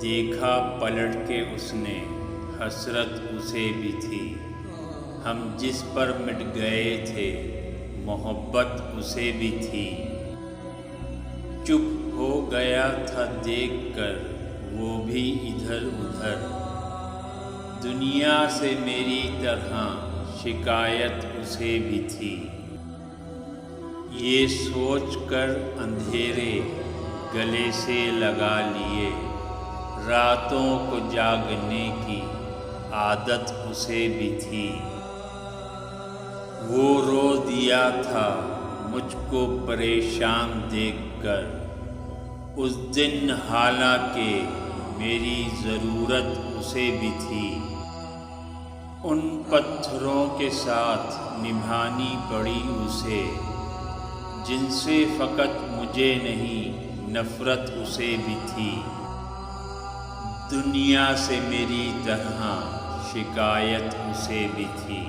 دیکھا پلٹ کے اس نے، حسرت اسے بھی تھی۔ ہم جس پر مٹ گئے تھے، محبت اسے بھی تھی۔ چپ ہو گیا تھا دیکھ کر وہ بھی ادھر ادھر، دنیا سے میری طرح شکایت اسے بھی تھی۔ یہ سوچ کر اندھیرے گلے سے لگا لیے، راتوں کو جاگنے کی عادت اسے بھی تھی۔ وہ رو دیا تھا مجھ کو پریشان دیکھ کر اس دن، حالانکہ میری ضرورت اسے بھی تھی۔ ان پتھروں کے ساتھ نبھانی پڑی اسے، جن سے فقط مجھے نہیں نفرت اسے بھی تھی۔ دنیا سے میری طرح شکایت اسے بھی تھی۔